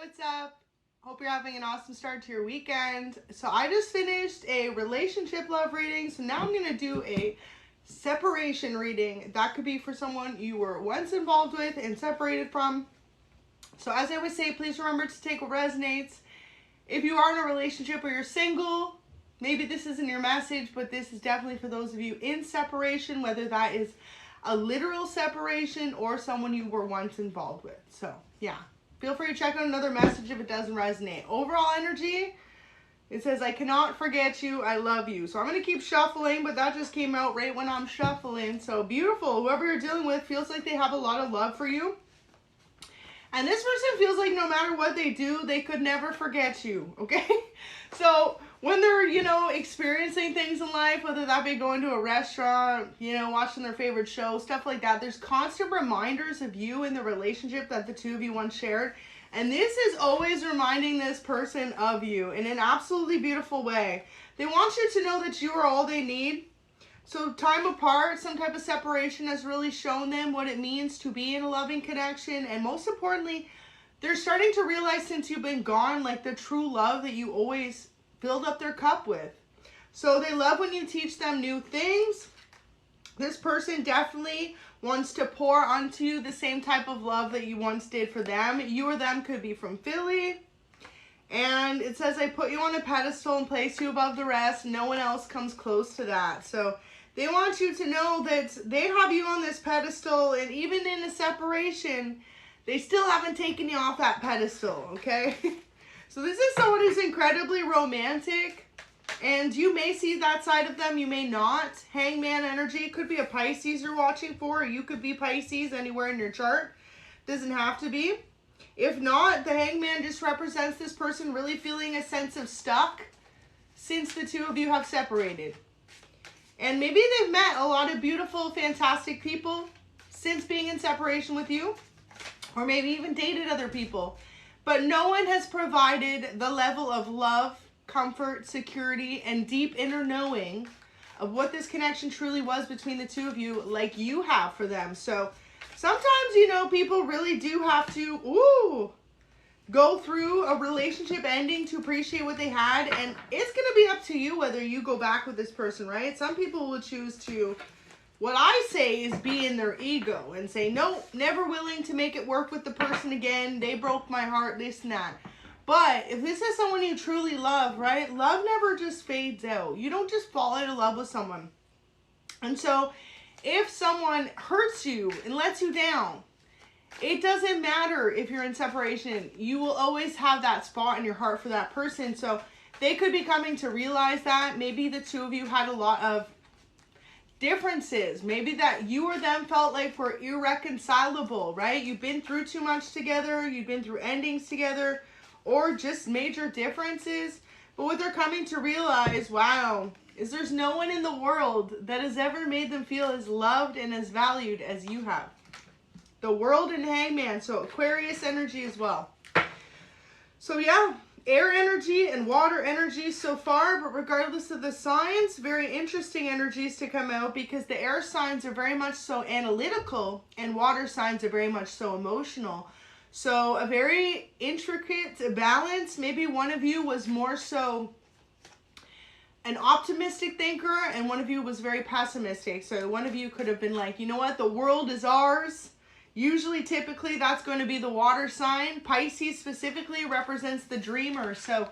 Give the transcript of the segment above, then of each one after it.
what's up? Hope you're having an awesome start to your weekend. So I just finished a relationship love reading, so now I'm going to do a separation reading. That could be for someone you were once involved with and separated from. So as I always say, please remember to take what resonates. If you are in a relationship or you're single, maybe this isn't your message, but this is definitely for those of you in separation, whether that is a literal separation or someone you were once involved with. So yeah, feel free to check out another message if it doesn't resonate. Overall energy, it says, I cannot forget you, I love you. So I'm going to keep shuffling, but that just came out right when I'm shuffling. So beautiful. Whoever you're dealing with feels like they have a lot of love for you. And this person feels like no matter what they do, they could never forget you, okay? So when they're, experiencing things in life, whether that be going to a restaurant, watching their favorite show, stuff like that, there's constant reminders of you in the relationship that the two of you once shared. And this is always reminding this person of you in an absolutely beautiful way. They want you to know that you are all they need. So time apart, some type of separation has really shown them what it means to be in a loving connection. And most importantly, they're starting to realize since you've been gone, like the true love that you always filled up their cup with. So they love when you teach them new things. This person definitely wants to pour onto you the same type of love that you once did for them. You or them could be from Philly. And it says, I put you on a pedestal and place you above the rest. No one else comes close to that. So they want you to know that they have you on this pedestal, and even in a separation, they still haven't taken you off that pedestal, okay? So this is someone who's incredibly romantic, and you may see that side of them, you may not. Hangman energy, could be a Pisces you're watching for, or you could be Pisces anywhere in your chart. Doesn't have to be. If not, the Hangman just represents this person really feeling a sense of stuck since the two of you have separated. And maybe they've met a lot of beautiful, fantastic people since being in separation with you, or maybe even dated other people. But no one has provided the level of love, comfort, security, and deep inner knowing of what this connection truly was between the two of you like you have for them. So sometimes, people really do have to, go through a relationship ending to appreciate what they had. And it's going to be up to you whether you go back with this person, right? Some people will choose to, what I say is be in their ego and say, no, never willing to make it work with the person again. They broke my heart, this and that. But if this is someone you truly love, right? Love never just fades out. You don't just fall out of love with someone. And so if someone hurts you and lets you down, it doesn't matter if you're in separation. You will always have that spot in your heart for that person. So they could be coming to realize that. Maybe the two of you had a lot of differences. Maybe that you or them felt like were irreconcilable, right? You've been through too much together. You've been through endings together, or just major differences. But what they're coming to realize, wow, is there's no one in the world that has ever made them feel as loved and as valued as you have. The world and Hangman, so Aquarius energy as well. So yeah, air energy and water energy so far, but regardless of the signs, very interesting energies to come out, because the air signs are very much so analytical and water signs are very much so emotional. So a very intricate balance. Maybe one of you was more so an optimistic thinker and one of you was very pessimistic. So one of you could have been like, you know what, the world is ours. Usually, typically, that's going to be the water sign. Pisces specifically represents the dreamer. So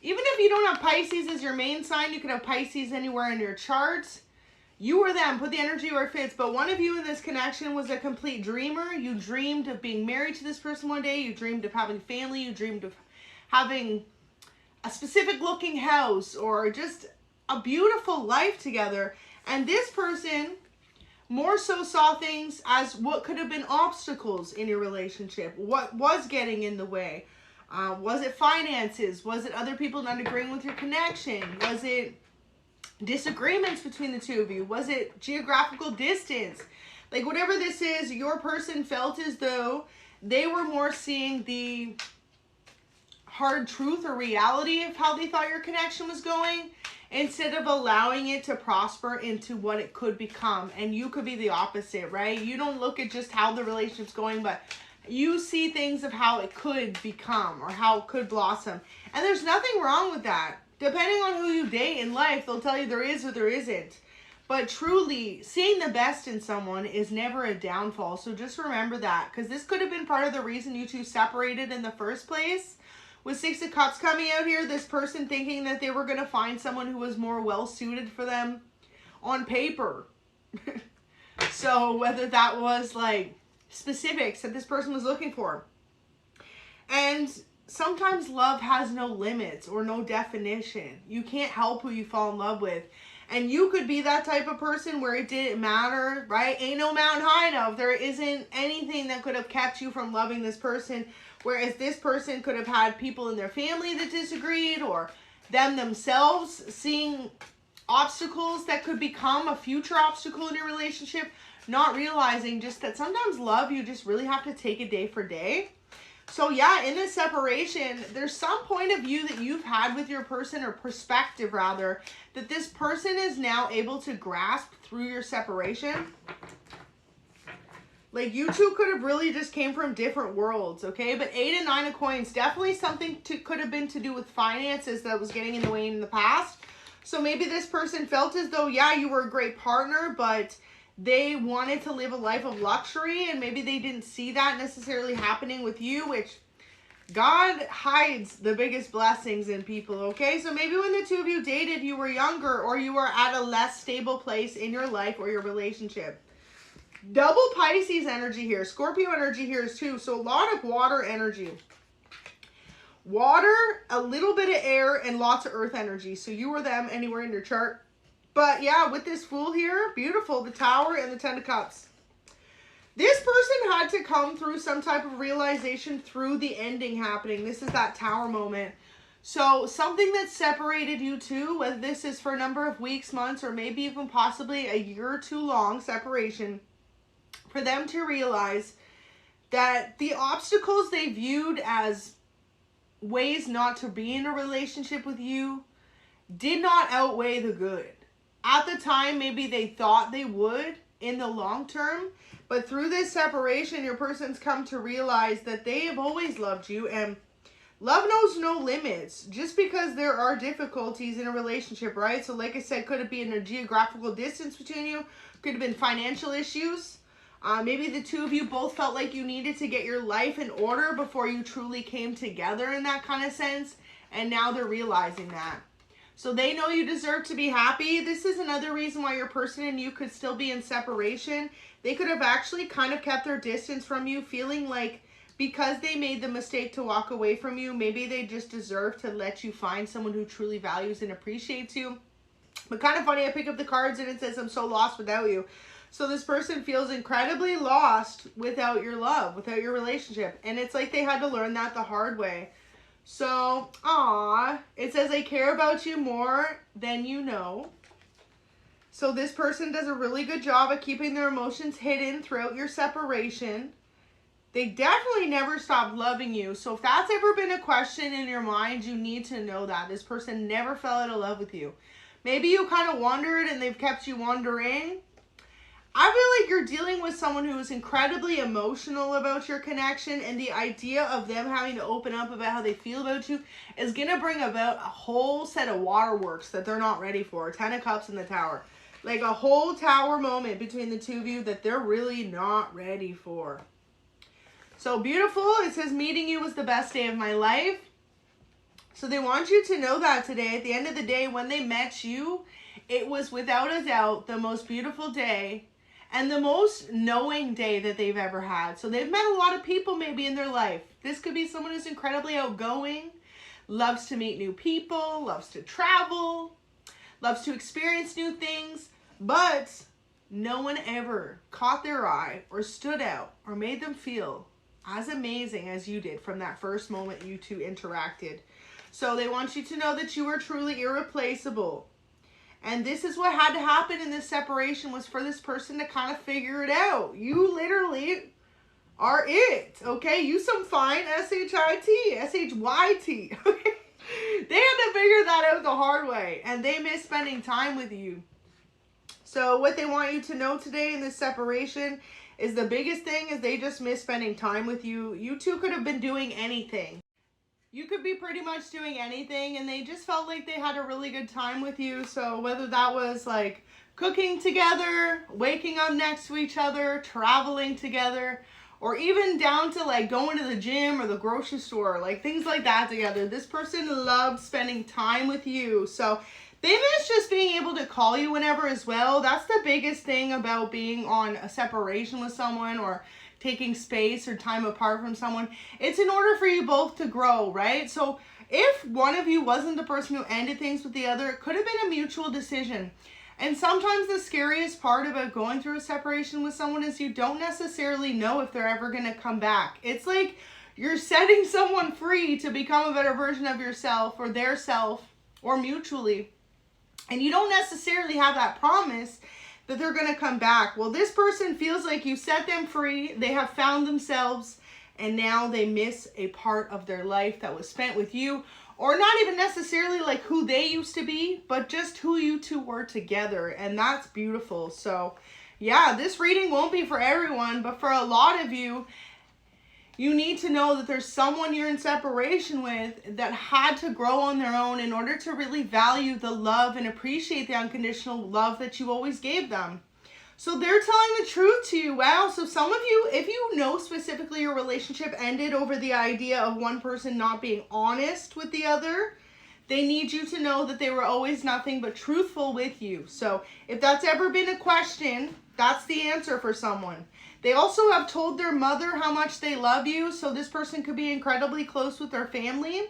even if you don't have Pisces as your main sign, you could have Pisces anywhere in your charts. You or them, put the energy where it fits. But one of you in this connection was a complete dreamer. You dreamed of being married to this person one day. You dreamed of having family. You dreamed of having a specific looking house or just a beautiful life together. And this person more so saw things as what could have been obstacles in your relationship. What was getting in the way? Was it finances? Was it other people not agreeing with your connection? Was it disagreements between the two of you? Was it geographical distance? Like whatever this is, your person felt as though they were more seeing the hard truth or reality of how they thought your connection was going, instead of allowing it to prosper into what it could become. And you could be the opposite, right? You don't look at just how the relationship's going, but You see things of how it could become or how it could blossom. And there's nothing wrong with that. Depending on who you date in life, they'll tell you there is or there isn't. But truly, seeing the best in someone is never a downfall. So just remember that, because this could have been part of the reason you two separated in the first place. With 6 of Cups coming out here, this person thinking that they were going to find someone who was more well-suited for them on paper. So whether that was like specifics that this person was looking for. And sometimes love has no limits or no definition. You can't help who you fall in love with. And you could be that type of person where it didn't matter, right? Ain't no mountain high enough. There isn't anything that could have kept you from loving this person. Whereas this person could have had people in their family that disagreed, or them themselves seeing obstacles that could become a future obstacle in your relationship. Not realizing just that sometimes love, you just really have to take it day for day. So yeah, in this separation, there's some point of view that you've had with your person, or perspective rather, that this person is now able to grasp through your separation. Like you two could have really just came from different worlds, okay? But 8 and 9 of coins, definitely something could have been to do with finances that was getting in the way in the past. So maybe this person felt as though, yeah, you were a great partner, but they wanted to live a life of luxury, and maybe they didn't see that necessarily happening with you, which God hides the biggest blessings in people, okay? So maybe when the two of you dated, you were younger, or you were at a less stable place in your life or your relationship. Double Pisces energy here. Scorpio energy here is too. So a lot of water energy. Water, a little bit of air, and lots of earth energy. So you or them anywhere in your chart. But yeah, with this Fool here, beautiful, the Tower and the 10 of Cups. This person had to come through some type of realization through the ending happening. This is that Tower moment. So something that separated you two, whether this is for a number of weeks, months, or maybe even possibly a year or two long separation, for them to realize that the obstacles they viewed as ways not to be in a relationship with you did not outweigh the good. At the time, maybe they thought they would in the long term, but through this separation, your person's come to realize that they have always loved you, and love knows no limits. Just because there are difficulties in a relationship, right? So like I said, could it be in a geographical distance between you? Could have been financial issues. Maybe the two of you both felt like you needed to get your life in order before you truly came together in that kind of sense, and now they're realizing that. So they know you deserve to be happy. This is another reason why your person and you could still be in separation. They could have actually kind of kept their distance from you, feeling like because they made the mistake to walk away from you, maybe they just deserve to let you find someone who truly values and appreciates you. But kind of funny, I pick up the cards and it says, I'm so lost without you. So this person feels incredibly lost without your love, without your relationship. And it's like they had to learn that the hard way. So, it says, I care about you more than you know. So this person does a really good job of keeping their emotions hidden throughout your separation. They definitely never stopped loving you. So if that's ever been a question in your mind, you need to know that. This person never fell out of love with you. Maybe you kind of wondered and they've kept you wondering. I feel like you're dealing with someone who is incredibly emotional about your connection, and the idea of them having to open up about how they feel about you is going to bring about a whole set of waterworks that they're not ready for. 10 of Cups in the Tower. Like a whole Tower moment between the two of you that they're really not ready for. So beautiful. It says, meeting you was the best day of my life. So they want you to know that today. At the end of the day, when they met you, it was without a doubt the most beautiful day and the most knowing day that they've ever had. So they've met a lot of people maybe in their life. This could be someone who's incredibly outgoing, loves to meet new people, loves to travel, loves to experience new things, but no one ever caught their eye or stood out or made them feel as amazing as you did from that first moment you two interacted. So they want you to know that you are truly irreplaceable. And this is what had to happen in this separation, was for this person to kind of figure it out. You literally are it, okay? You some fine S-H-I-T, S-H-Y-T, okay? They had to figure that out the hard way, and they miss spending time with you. So what they want you to know today in this separation is the biggest thing is they just miss spending time with you. You two could have been doing anything. You could be pretty much doing anything, and they just felt like they had a really good time with you. So whether that was like cooking together, waking up next to each other, traveling together, or even down to like going to the gym or the grocery store, like things like that together. This person loved spending time with you. So they miss just being able to call you whenever as well. That's the biggest thing about being on a separation with someone or taking space or time apart from someone. It's in order for you both to grow, right? So if one of you wasn't the person who ended things with the other, it could have been a mutual decision. And sometimes the scariest part about going through a separation with someone is you don't necessarily know if they're ever going to come back. It's like you're setting someone free to become a better version of yourself or their self or mutually. And you don't necessarily have that promise that they're going to come back. Well, this person feels like you set them free. They have found themselves, and now they miss a part of their life that was spent with you. Or not even necessarily like who they used to be, but just who you two were together. And that's beautiful. So yeah, this reading won't be for everyone, but for a lot of you, you need to know that there's someone you're in separation with that had to grow on their own in order to really value the love and appreciate the unconditional love that you always gave them. So they're telling the truth to you. Wow. So some of you, if you know specifically your relationship ended over the idea of one person not being honest with the other, they need you to know that they were always nothing but truthful with you. So if that's ever been a question, that's the answer for someone. They also have told their mother how much they love you. So this person could be incredibly close with their family.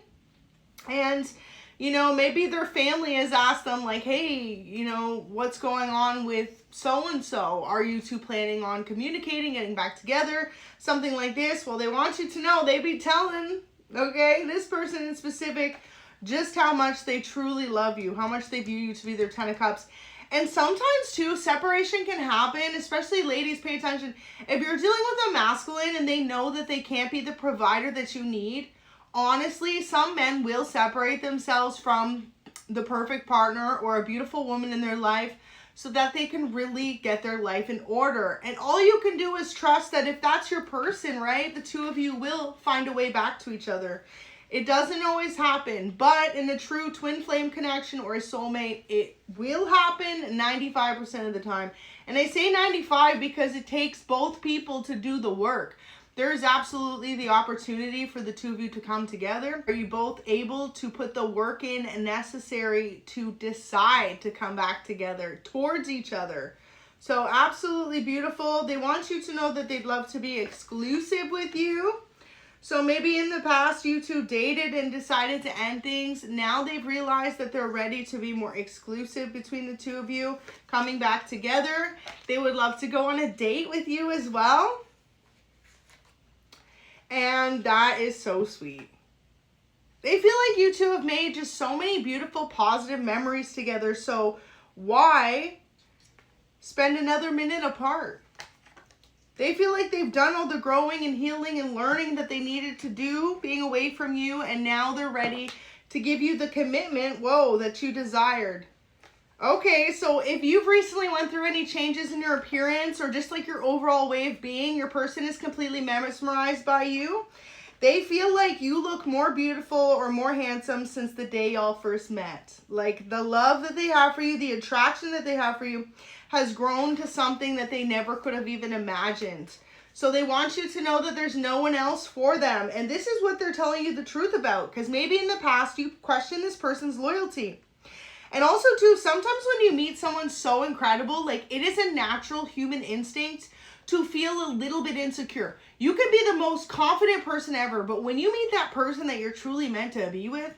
And, you know, maybe their family has asked them like, hey, you know, what's going on with so-and-so? Are you two planning on communicating, getting back together? Something like this. Well, they want you to know they be telling, okay, this person in specific, just how much they truly love you, how much they view you to be their 10 of cups. And sometimes too, separation can happen, especially ladies, pay attention. If you're dealing with a masculine and they know that they can't be the provider that you need, honestly, some men will separate themselves from the perfect partner or a beautiful woman in their life so that they can really get their life in order. And all you can do is trust that if that's your person, right, the two of you will find a way back to each other. It doesn't always happen, but in a true twin flame connection or a soulmate, it will happen 95% of the time. And I say 95 because it takes both people to do the work. There is absolutely the opportunity for the two of you to come together. Are you both able to put the work in necessary to decide to come back together towards each other? So absolutely beautiful. They want you to know that they'd love to be exclusive with you. So maybe in the past you two dated and decided to end things. Now they've realized that they're ready to be more exclusive between the two of you, coming back together. They would love to go on a date with you as well. And that is so sweet. They feel like you two have made just so many beautiful, positive memories together. So why spend another minute apart? They feel like they've done all the growing and healing and learning that they needed to do being away from you. And now they're ready to give you the commitment, that you desired. Okay, so if you've recently went through any changes in your appearance or just like your overall way of being, your person is completely mesmerized by you. They feel like you look more beautiful or more handsome since the day y'all first met. Like the love that they have for you, the attraction that they have for you has grown to something that they never could have even imagined. So they want you to know that there's no one else for them. And this is what they're telling you the truth about. Because maybe in the past you questioned this person's loyalty. And also too, sometimes when you meet someone so incredible, like it is a natural human instinct to feel a little bit insecure. You could be the most confident person ever, but when you meet that person that you're truly meant to be with,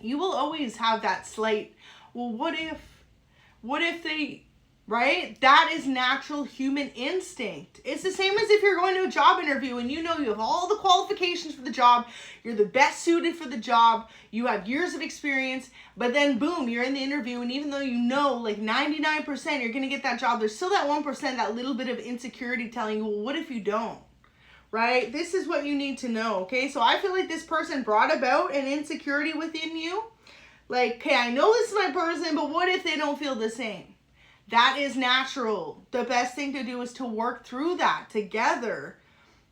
you will always have that slight, well, what if they, right? That is natural human instinct. It's the same as if you're going to a job interview and you know you have all the qualifications for the job, you're the best suited for the job, you have years of experience, but then boom, you're in the interview, and even though you know like 99% you're going to get that job, there's still that 1%, that little bit of insecurity telling you, well, what if you don't? Right? This is what you need to know, okay? So I feel like this person brought about an insecurity within you. Like, okay, I know this is my person, but what if they don't feel the same? That is natural. The best thing to do is to work through that together.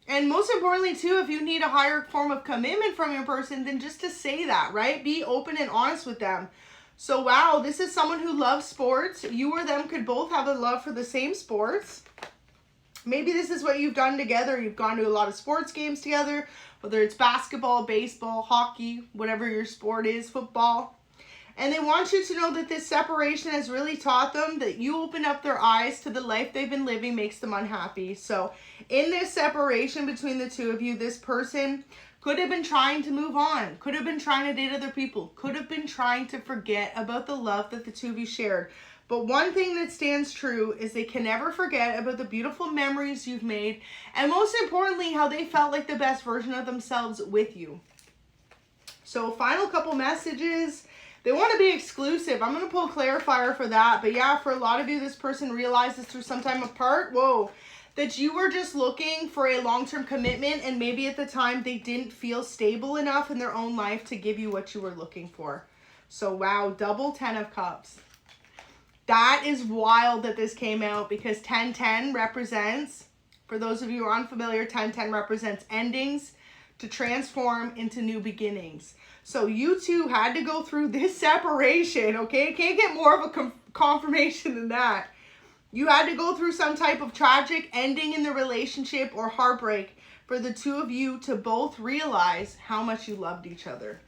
And most importantly too, if you need a higher form of commitment from your person, then just to say that, right? Be open and honest with them. So wow, this is someone who loves sports. You or them could both have a love for the same sports. Maybe this is what you've done together. You've gone to a lot of sports games together, whether it's basketball, baseball, hockey, whatever your sport is, football. And they want you to know that this separation has really taught them that you open up their eyes to the life they've been living makes them unhappy. So in this separation between the two of you, this person could have been trying to move on, could have been trying to date other people, could have been trying to forget about the love that the two of you shared. But one thing that stands true is they can never forget about the beautiful memories you've made, and most importantly, how they felt like the best version of themselves with you. So final couple messages. They want to be exclusive. I'm going to pull a clarifier for that. But yeah, for a lot of you, this person realizes through some time apart, that you were just looking for a long-term commitment, and maybe at the time they didn't feel stable enough in their own life to give you what you were looking for. So wow, double 10 of Cups. That is wild that this came out, because 10-10 represents, for those of you who are unfamiliar, 10-10 represents endings to transform into new beginnings. So you two had to go through this separation, okay? Can't get more of a confirmation than that. You had to go through some type of tragic ending in the relationship or heartbreak for the two of you to both realize how much you loved each other.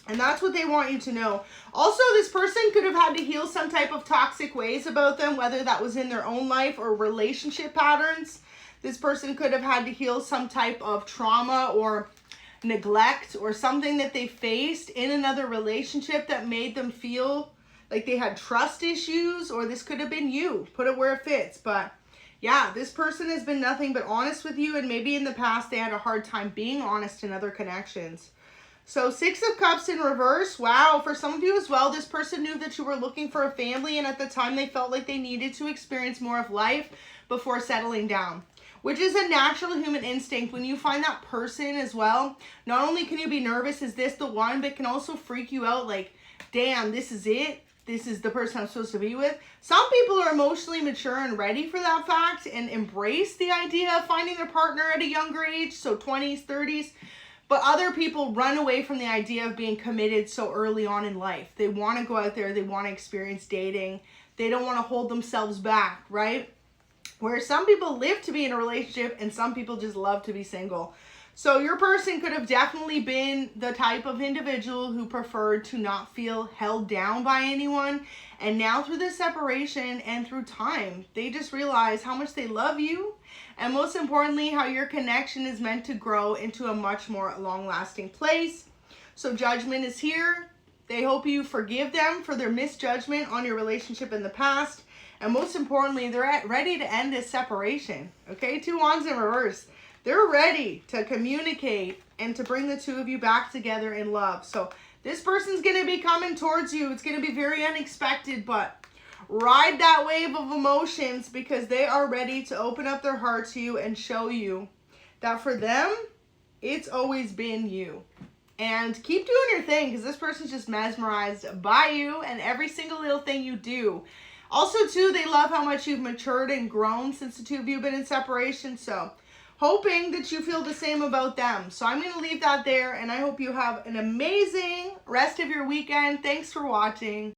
And that's what they want you to know. Also, this person could have had to heal some type of toxic ways about them, whether that was in their own life or relationship patterns. This person could have had to heal some type of trauma or neglect or something that they faced in another relationship that made them feel like they had trust issues, or this could have been you. Put it where it fits. But yeah, this person has been nothing but honest with you, and maybe in the past they had a hard time being honest in other connections. So 6 of Cups in reverse. Wow, for some of you as well, this person knew that you were looking for a family, and at the time they felt like they needed to experience more of life before settling down, which is a natural human instinct. When you find that person as well, not only can you be nervous, is this the one, but can also freak you out like, damn, this is it. This is the person I'm supposed to be with. Some people are emotionally mature and ready for that fact and embrace the idea of finding their partner at a younger age, so 20s, 30s. But other people run away from the idea of being committed so early on in life. They want to go out there. They want to experience dating. They don't want to hold themselves back, right? Where some people live to be in a relationship and some people just love to be single. So your person could have definitely been the type of individual who preferred to not feel held down by anyone. And now through this separation and through time, they just realize how much they love you. And most importantly, how your connection is meant to grow into a much more long-lasting place. So judgment is here. They hope you forgive them for their misjudgment on your relationship in the past. And most importantly, they're ready to end this separation. Okay, 2 wands in reverse. They're ready to communicate and to bring the two of you back together in love. So this person's going to be coming towards you. It's going to be very unexpected, but ride that wave of emotions, because they are ready to open up their heart to you and show you that for them, it's always been you. And keep doing your thing, because this person's just mesmerized by you and every single little thing you do. Also, too, they love how much you've matured and grown since the two of you have been in separation. So hoping that you feel the same about them. So I'm going to leave that there, and I hope you have an amazing rest of your weekend. Thanks for watching.